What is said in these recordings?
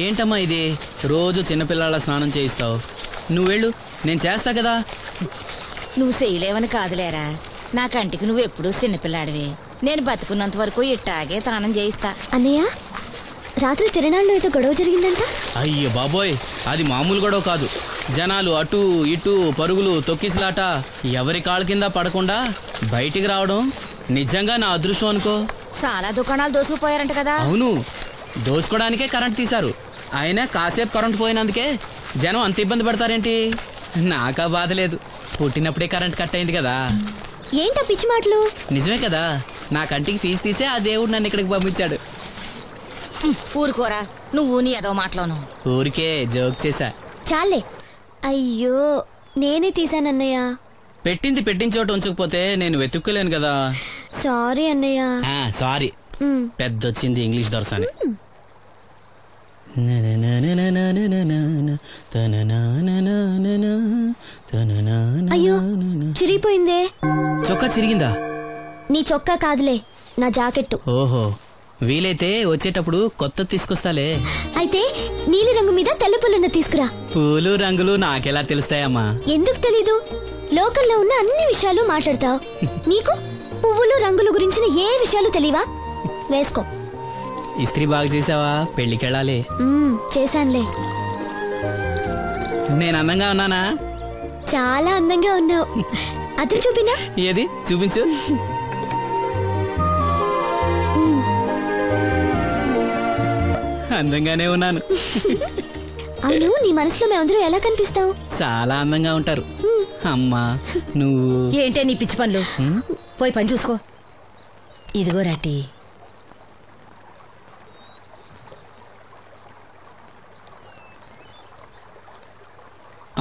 ఏంటమ్మా ఇది? రోజు చిన్నపిల్లల స్నానం చేయిస్తావు. నువ్వు వెళ్ళు, నేను చేస్తా కదా. నువ్వు చేయలేవని కాదులేరా, నా కంటికి నువ్వు ఎప్పుడూ చిన్నపిల్లాడివి. నేను బతుకున్నంత వరకు ఇట్టాగే స్నానం చేయిస్తా. అన్నయ్య, రాత్రి తిరణాల్లో ఏదో గొడవ జరిగిందంట. అయ్యో బాబోయ్, అది మామూలు గొడవ కాదు. జనాలు అటు ఇటు పరుగులు, తొక్కిసలాట. ఎవరి కాళ్ళ కింద పడకుండా బయటికి రావడం నిజంగా నా అదృష్టం అనుకో. చాలా దుకాణాలు దోసుకుపోయారంట కదా. అవును, దోచుకోవడానికే కరెంట్ తీశారు. అయినా కాసేపు కరెంట్ పోయినందుకే జనం అంత ఇబ్బంది పడతారేంటి? నాకా బాధ లేదు, పుట్టినప్పుడే కరెంట్ కట్ అయింది కదా. ఏంటా పిచ్చి మాటలు? నిజమే కదా, నా కంటికి ఫీజు తీసే ఆ దేవుడు నన్ను ఇక్కడికి పంపించాడు. ఊరుకోరా, నువ్వు నీ ఏదో మాటలోను. ఊరికే జోక్ చేశా. చాలే. అయ్యో, నేనే తీసానన్నయ్య. పెట్టింది పెట్టిన చోట ఉంచకపోతే నేను వెతుక్కోలేను కదా. సారీ అన్నయ్య. సారీ. పెద్దొచ్చింది ఇంగ్లీష్ దొరసాని. అయ్యో, చిరిగిపోయిందే. చొక్కా చిరిగిందా? నీ చొక్కా కాదులే, నా జాకెట్టు. ఓహో, వీలైతే వచ్చేటప్పుడు కొత్త తీసుకొస్తాలే. అయితే నీలి రంగు మీద తెల్ల పూలున్న తీసుకురా. పూలు రంగులు నాకెలా తెలుస్తాయమ్మా? ఎందుకు తెలీదు? లోకల్లో ఉన్న అన్ని విషయాలు మాట్లాడతావు. నీకు పువ్వులు రంగుల గురించిన ఏ విషయాలు తెలియవా? వేసుకో. ఇస్త్రీ బాగా చేసావా? పెళ్లికెళ్ళాలి. చేశానులే. నేను అందంగా ఉన్నానా? చాలా అందంగా ఉన్నావు. అది చూపినా? ఏది చూపించు. అందంగానే ఉన్నాను. అవును, నీ మనసులో మేమందరూ ఎలా కనిపిస్తావు? చాలా అందంగా ఉంటారు. అమ్మా నువ్వు ఏంటే నీ పిచ్చి పనులు? పోయి పని చూసుకో. ఇదిగో రాటి.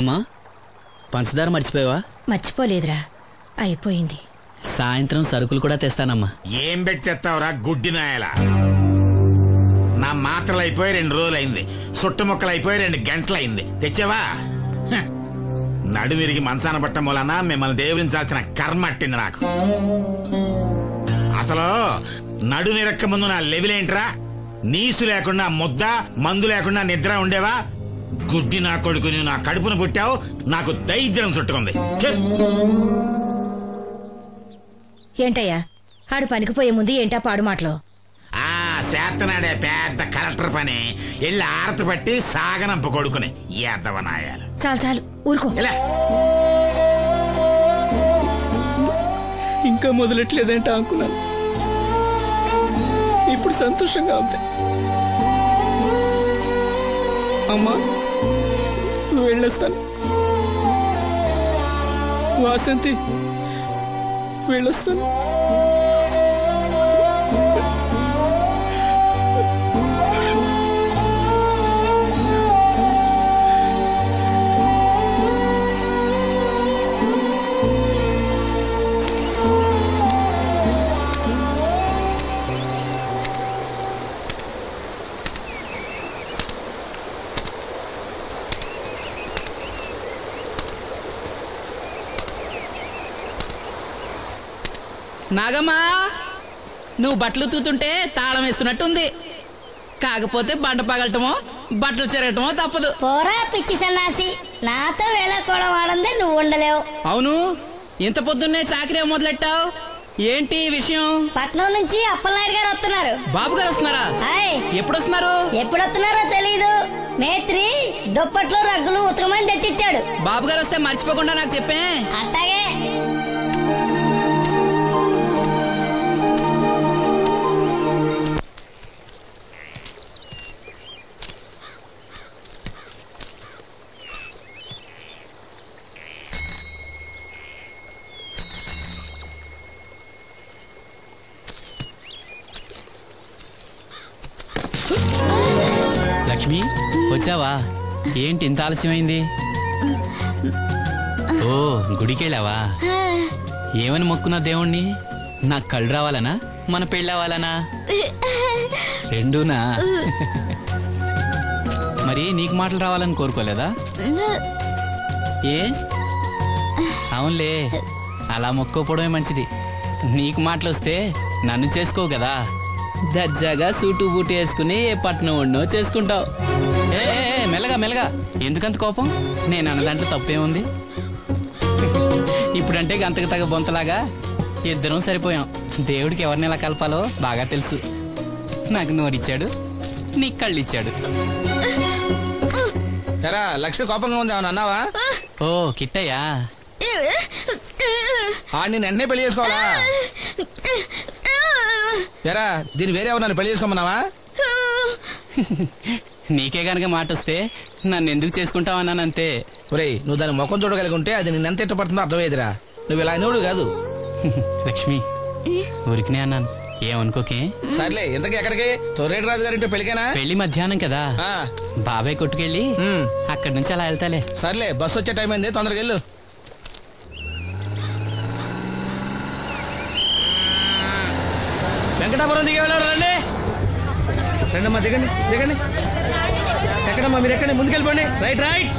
అమ్మా, పంచదార మర్చిపోయావా? మర్చిపోలేదురా, అయిపోయింది. సాయంత్రం సరుకులు కూడా తెస్తానమ్మా. ఏం పెట్టి తెస్తావురా గుడ్డి నాయలా? నా మాత్రలు అయిపోయి 2 రోజులైంది, సుట్టుముక్కలు అయిపోయి 2 గంటలైంది. తెచ్చావా? నడుమిరిగి మంచాన పట్టం వలన మిమ్మల్ని దేవుడించాల్సిన కర్మ అట్టింది నాకు. అసలు నడుమిరక్క ముందు నా లెవెలేంట్రా? నీసు లేకుండా ముద్ద, మందు లేకుండా నిద్ర ఉండేవా? గుడ్డి నా కొడుకు, నువ్వు నా కడుపును పుట్టావు, నాకు దైద్యం చుట్టుకుంది. ఏంటయ్యా ఆడు పనికిపోయే ముందు ఏంటా పాడు మాటలు? చేతనాడే పెద్ద కలెక్టర్ పని. వెళ్ళి ఆరతి పట్టి సాగనంప కొడుకుని ఎద్దవనాయాలు. చాలు చాలు, ఊరుకో. ఇంకా మొదలెట్లేదేంట అనుకున్నాను. ఇప్పుడు సంతోషంగా ఉంది. అమ్మా, నువ్వు వెళ్ళొస్తాను. వాసంతి, వెళ్ళొస్తాను. నాగమ్మా, నువ్వు బట్టలు తూతుంటే తాళం వేస్తున్నట్టుంది. కాకపోతే బండ పగలటమో బట్టలు చెరగటమో తప్పదు. పోరా పిచ్చి సన్నాసి, నాతో వేళకోవడం వాడందే నువ్వు ఉండలేవు. అవును, ఇంత పొద్దున్నే చాకరీ మొదలెట్టావు, ఏంటి విషయం? పట్నం నుంచి అప్పలనాయుడు గారు వస్తున్నారు. బాబు గారు వస్తున్నారా? ఎప్పుడు వస్తున్నారు? ఎప్పుడు వస్తున్నారో తెలీదు. మేత్రి దుప్పట్లు రగ్గులు ఉతకమని తెచ్చిచ్చాడు. బాబు గారు వస్తే మర్చిపోకుండా నాకు చెప్పే. అట్టాగే. లక్ష్మి, వచ్చావా? ఏంటి ఇంత ఆలస్యమైంది? ఓ, గుడికెళ్ళావా? ఏమని మొక్కున్నా దేవుణ్ణి? నాకు కళ్ళు రావాలనా, మన పెళ్ళవాలనా? రెండూనా? మరి నీకు మాటలు రావాలని కోరుకోలేదా? ఏ? అవునులే, అలా మొక్కోపోవడమే మంచిది. నీకు మాటలు వస్తే నన్ను చేసుకోవు కదా. దర్జాగా సూటు బూటు వేసుకుని ఏ పట్నం ఉండో చేసుకుంటావు. ఏ మెల్లగా మెల్లగా, ఎందుకంత కోపం? నేను అన్నదాంట్లో తప్పేముంది? ఇప్పుడంటే గంతకు తగ్గ బొంతలాగా ఇద్దరం సరిపోయాం. దేవుడికి ఎవరిని ఎలా కలపాలో బాగా తెలుసు. నాకు నోరిచ్చాడు, నీకు కళ్ళు ఇచ్చాడు. ఎరా లక్ష్మి కోపంగా ఉంది ఏమన్నా అన్నావా? ఓ కిట్టయ్యా, నేను వెంటనే పెళ్లి చేసుకోవాలా? ఎరా దీన్ని వేరే ఎవరు నన్ను పెళ్లి చేసుకోమన్నావా? నీకే గనక మాట వస్తే నన్ను ఎందుకు చేసుకుంటావన్నానంతే. ఒరేయ్ నువ్వు దాని ముఖం చూడగలిగి ఉంటే అది నిన్నెంత ఇష్టపడుతుందో అర్థమయ్యేదిరా. నువ్వు ఇలా అనేవాడు కాదు. లక్ష్మి ఊరికినే అన్నాను, ఏమనుకోకే. సర్లే ఇంతకీ ఎక్కడికి? తొర్రేటి రాజు గారింటే పెళ్లికేనా? పెళ్లి మధ్యాహ్నం కదా, బాబాయ్ కొట్టుకెళ్ళి అక్కడి నుంచి అలా వెళ్తాలే. సర్లే బస్సు వచ్చే టైం అయింది, తొందరగా వెళ్ళు. వెంకటాపురం దిగే వెళ్ళారు. రండి రండమ్మా, దిగండి దిగండి. ఎక్కడమ్మా మీరు? ఎక్కండి, ముందుకెళ్ళిపోండి. Right right.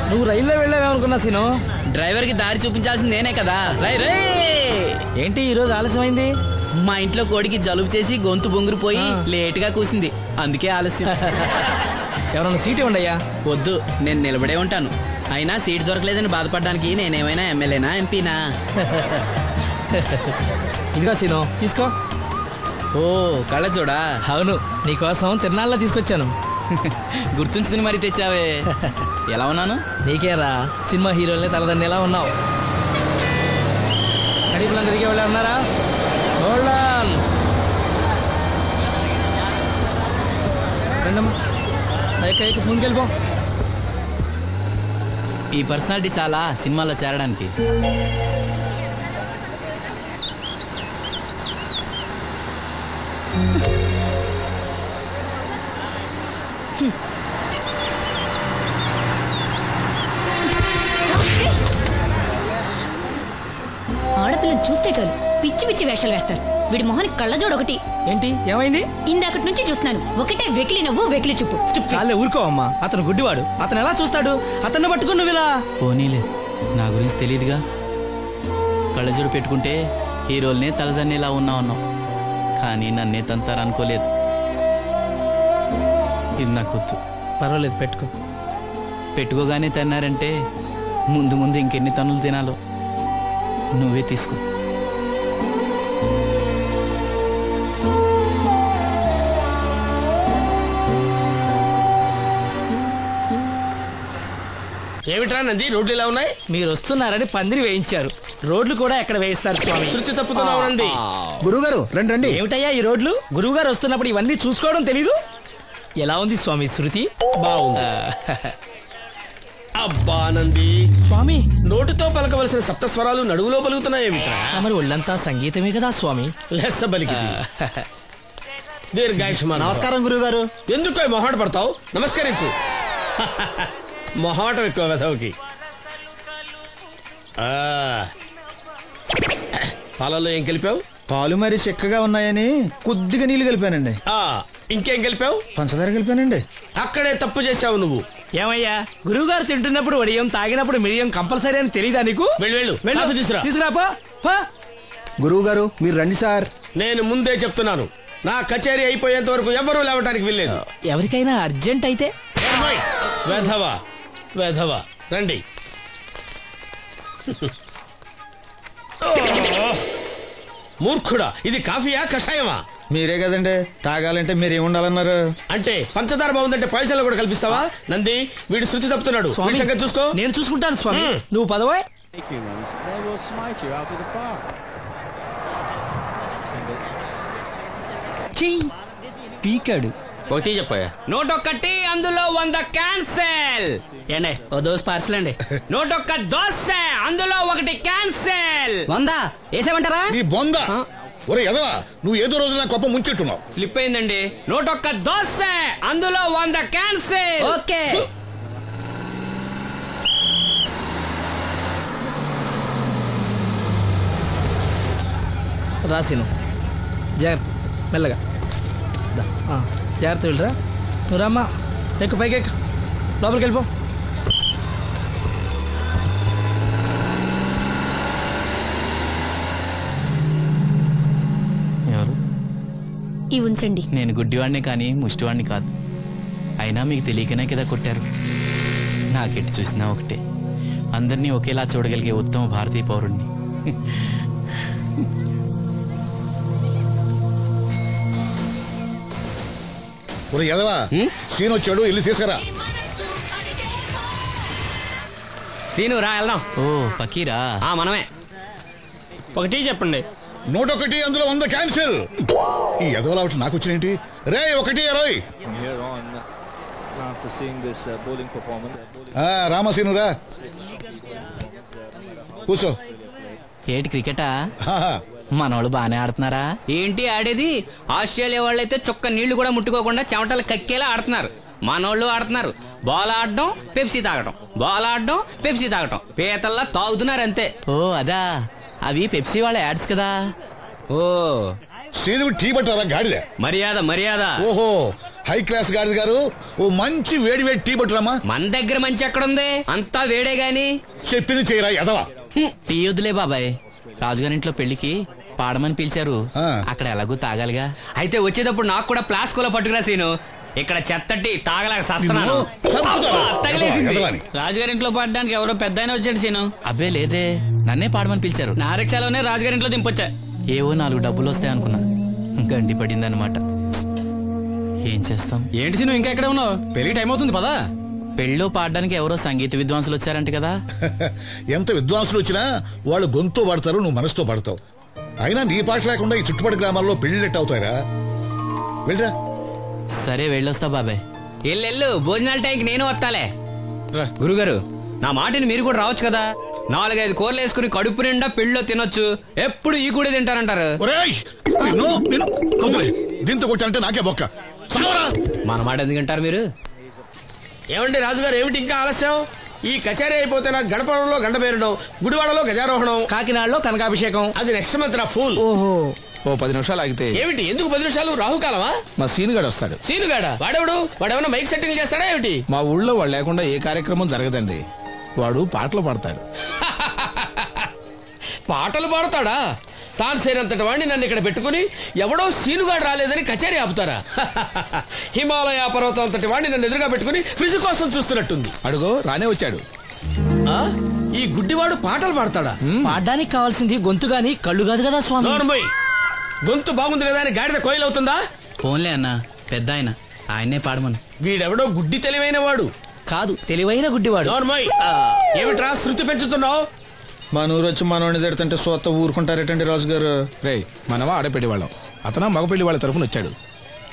నువ్వు రైల్లో వెళ్ళావేమనుకున్నా సీను. డ్రైవర్ కి దారి చూపించాల్సింది నేనే కదా. రై రే. ఏంటి ఈ రోజు ఆలస్యమైంది? మా ఇంట్లో కోడికి జలుబు చేసి గొంతు బొంగురుపోయి లేట్ గా కూసింది, అందుకే ఆలస్యం. ఎవరన్నా సీట్ ఇవ్వండి అయ్యా. వద్దు, నేను నిలబడే ఉంటాను. అయినా సీట్ దొరకలేదని బాధపడడానికి నేనేమైనా ఎమ్మెల్యేనా ఎంపీనా? ఇదిగా సీను తీసుకో. ఓ కళ్ళజోడా? అవును, నీకోసం తిరునాళ్ళ తీసుకొచ్చాను. గుర్తుంచుకుని మరి తెచ్చావే. ఎలా ఉన్నాను? నీకేరా సినిమా హీరోలనే తలదండి ఎలా ఉన్నావు? కడిపులంక దిగే వాళ్ళు ఉన్నారా? రండమ్మా, ముందుకెళ్ళిపో. ఈ పర్సనాలిటీ చాలా సినిమాలో చేరడానికి. ఆడపిల్లని చూస్తే చాలు పిచ్చి పిచ్చి వేషాలు వేస్తారు. వీడి మొహానికి కళ్ళజోడు ఒకటి. ఏంటి ఏమైంది? ఇందాకటి నుంచి చూస్తున్నాను, ఒకటే వెకిలి నవ్వు వెకిలి చూపు. చాలే ఊరుకో అమ్మా, అతను గుడ్డివాడు. అతను ఎలా చూస్తాడు? అతన్ని పట్టుకుని నువ్వు ఇలా. పోనీలే, నా గురించి తెలియదుగా. కళ్ళజోడు పెట్టుకుంటే హీరోల్నే తలదన్నేలా ఉన్నావు, కానీ నన్నే తంతారనుకోలేదు. ఇది నాకు వద్దు. పర్వాలేదు పెట్టుకో. పెట్టుకోగానే తన్నారంటే ముందు ముందు ఇంకెన్ని తన్నులు తినాలో నువ్వే తీసుకో. ఏమిట్రా నంది, రోడ్లు ఇలా ఉన్నాయి? మీరు వస్తున్నారని పందిరి వేయించారు. రోడ్లు కూడా ఎక్కడ వేయిస్తారు స్వామి? శృతి తప్పుతున్నావు నంది. గురుగారు రండి రండి. ఏమిటయ్యా ఈ రోడ్లు? గురువు గారు వస్తున్నప్పుడు ఇవన్నీ చూసుకోవడం తెలీదు? ఎలా ఉంది స్వామి శృతి? బాగుంది. అబ్బా నంది, స్వామి నోటితో పలకవలసిన సప్తస్వరాలు నడువులో పలుకుతున్నాయేమిట్రా? మరి ఒళ్ళంతా సంగీతమే కదా స్వామి. లెస్స బలికి దీర్ఘాయుష్మాన్. నమస్కారం గురుగారు. ఎందుకు మొహాట పడతావు? నమస్కరించు. మొహాటం ఎక్కువ వెధవుకి. పాలల్లో ఏం కలిపావు? పాలు మరి చిక్కగా ఉన్నాయని కొద్దిగా నీళ్లు కలిపానండి. ఇంకేం కలిపావు? పంచదార కలిపానండి. అక్కడే తప్పు చేశావు నువ్వు. ఏమయ్యా, గురువు గారు తింటున్నప్పుడు వడియం, తాగినప్పుడు మిడియం కంపల్సరీ అని తెలీదా నీకు? వెళ్ళు కాఫీ తీసురా. తీసుకురాపో. గురువు గారు మీరు రండి సార్. నేను ముందే చెప్తున్నాను, నా కచేరీ అయిపోయేంత వరకు ఎవరూ లేవటానికి వెళ్ళలేదు. ఎవరికైనా అర్జెంట్ అయితే వెధవా వెధవా రండి. మూర్ఖుడా, ఇది కాఫీయా కషాయమా? మీరే కదండి తాగాలంటే మీరేముండాలన్నారు? అంటే పంచదార బాగుందంటే పైసలు కూడా కల్పిస్తావా? నంది, వీడు శృతి తప్పుతున్నాడు. వీడి సంగతి చూసుకో. నేను చూసుకుంటాను స్వామి, నువ్వు పదవా. పీకాడు. ఒకటి చెప్పాయా? 101 అందులో 100 క్యాన్సెల్. ఏండే ఓ దోశ పార్సల్ అండి. 101 దోశ అందులో 1 క్యాన్సెల్. 100 వేసేమంటారా? నీ బొంద. ఒరే ఎదవా, నువ్వు ఏదో రోజు నా కొప్ప ముంచెట్టున్నావు. స్లిప్ అయిందండి. 101 దోశ అందులో 100 క్యాన్సెల్. ఓకే. రాసిను జాగ్రత్త, మెల్లగా జాగ్రత్త వెళ్ళరా. నువ్వు రామ్మా, ఎక్కు పైకి ఎక్కు, లోపలికి వెళ్ళిపో. ఇవి ఉంచండి. నేను గుడ్డివాడిని కానీ ముష్టివాడిని కాదు. అయినా మీకు తెలియకనే కదా కొట్టారు. నాకెట్టి చూసినా ఒకటే, అందరినీ ఒకేలా చూడగలిగే ఉత్తమ భారతీయ పౌరుణ్ణి. ఒరే ఎదవా, సీన్ వచ్చాడు, వెళ్ళి తీసుకురా. సీను రా వెళ్దాం. ఓ పకీరా, మనమే. ఒకటి చెప్పండి. 101 అందులో 100 క్యాన్సిల్. ఈ ఎదవలా ఒకటి నాకు వచ్చినేంటి? రే 1-20. రామసీను రా, కూర్చో. ఏటి క్రికెటా? ఆహా. మనోళ్ళు బానే ఆడుతున్నారా? ఏంటి ఆడేది? ఆస్ట్రేలియా వాళ్ళైతే చొక్క నీళ్లు కూడా ముట్టుకోకుండా చెమటలు కక్కేలా ఆడుతున్నారు. మనోళ్ళు ఆడుతున్నారు బాల్ ఆడడం, పెప్సీ తాగటం, బాల్ ఆడడం, పెప్సీ తాగటం, పీతల్లా తాగుతున్నారు అంతే. ఓ అదా, అవి పెప్సీ వాళ్ళ యాడ్స్ కదా. ఓ సీను టీ పట్టారా గాడిద? మర్యాద మర్యాద. ఓహో, హై క్లాస్ గాడిద గారు, ఓ మంచి వేడి వేడి టీ పట్టురామా. మన దగ్గర మంచి ఎక్కడుంది? అంతా వేడే గాని. చెప్పింది చేయరా ఎదవా. టీ వద్దులే బాబాయ్, రాజుగారింట్లో పెళ్లికి పాడమని పిలిచారు, అక్కడ ఎలాగూ తాగాలిగా. అయితే వచ్చేటప్పుడు నాకు కూడా ప్లాస్కోలో పట్టుకురా సీను. ఇక్కడ చెత్తటి తాగలేక సస్తున్నాను. రాజుగారింట్లో పాడడానికి ఎవరో పెద్ద ఆయన వచ్చాడు సీను. అబ్బే లేదే, నన్నే పాడమని పిలిచారు. నా రిక్షాలోనే రాజుగారింట్లో దింపొచ్చా. ఏవో 4 డబ్బులు వస్తాయనుకున్నా, గండి పడిందనమాట. ఏం చేస్తాం? ఏంటి సీను ఇంకా ఎక్కడ ఉన్నావు? పెళ్లి టైం అవుతుంది పదా. పెళ్ళిలో పాడడానికి ఎవరో సంగీత విద్వాంసులు వచ్చారంట కదా. ఎంత విద్వాంసులు వచ్చినా వాళ్ళు గొంతు పడతారు, నువ్వు మనసుతో పడతావు. అయినా నీ పాట లేకుండా ఈ చుట్టుపక్కల గ్రామాల్లో పెళ్లిళ్ళెట్ అవుతారా? వెళ్ళరా. సరే వెళ్ళొస్తా బాబాయ్. ఎల్లెళ్ళు, భోజనాల టైంకి నేను వస్తాలే. గురుగారు, నా మాటని మీరు కూడా రావచ్చు కదా. 4-5 కూరలు వేసుకుని కడుపు నిండా పెళ్ళిలో తినొచ్చు. ఎప్పుడు ఈ కూడా తింటారంటారు. దీంతో కొట్టాలంటే నాకే బొక్క. మన మాట ఎందుకు తింటారు మీరు? ఏమండి రాజుగారు, ఏమిటి ఇంకా ఆలస్యం? ఈ కచేరీ అయిపోతే నాకు గడపడంలో గండ పేరడం, గుడివాడలో గజారోహణం, కాకినాడలో కనకాభిషేకం. అది నెక్స్ట్ మంత్ నా ఫూల్. ఓహో, ఓ 10 నిమిషాలు ఆగితే. ఏమిటి, ఎందుకు 10 నిమిషాలు? రాహుకాలమా? మా సీనుగాడు వస్తాడు. సీనుగాడా? వాడేమన్నా మైక్ సెట్టింగ్ చేస్తాడా ఏమిటి? మా ఊళ్ళో వాడు లేకుండా ఏ కార్యక్రమం జరగదండి. వాడు పాటలు పాడతాడు. పాటలు పాడతాడా? తాను సేనంతటి వాడిని నన్ను ఇక్కడ పెట్టుకుని ఎవడో సీనుగాడు రాలేదని కచేరీ ఆపుతారా? హిమాలయ పర్వతం అంతటి వాడిని నన్ను ఎదురుగా పెట్టుకుని ఫిజు కోసం చూస్తున్నట్టుంది. అడుగో రానే వచ్చాడు. ఈ గుడ్డివాడు పాటలు పాడతాడా? పాడడానికి కావాల్సింది గొంతు గాని కళ్ళు కాదు కదా స్వామి. గొంతు బాగుంది కదా అని గాడిద కోయిల్ అవుతుందా? ఫోన్లే అన్న, పెద్ద ఆయన, ఆయన్నే పాడమను. వీడెవడో గుడ్డి తెలివైన వాడు కాదు, తెలివైన గుడ్డివాడు. ఏమిట్రా శృతి పెంచుతున్నావు? మన ఊరు వచ్చి మనోడిని తిడుతుంటే సొత్త ఊరుకుంటారేటండి రాజుగారు? రే, మనమా ఆడపెళ్లి వాళ్ళం, అతను మగ పెళ్లి వాళ్ళ తరఫున వచ్చాడు.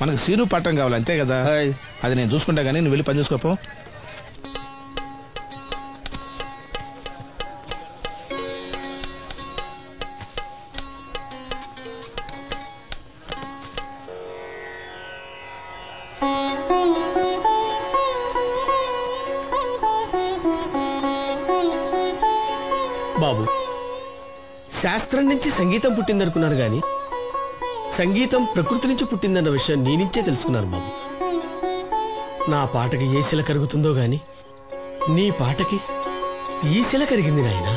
మనకు సీను పట్టం కావాలి అంతే కదా. అది నేను చూసుకుంటా గానీ నువ్వు వెళ్ళి పని చూసుకోపో. బాబు, శాస్త్రం నుంచి సంగీతం పుట్టిందనుకున్నాను గాని సంగీతం ప్రకృతి నుంచి పుట్టిందన్న విషయం నీ నుంచే తెలుసుకున్నాను బాబు. నా పాటకి ఏ శిల కరుగుతుందో గాని నీ పాటకి ఈ శిల కరిగింది నాయనా.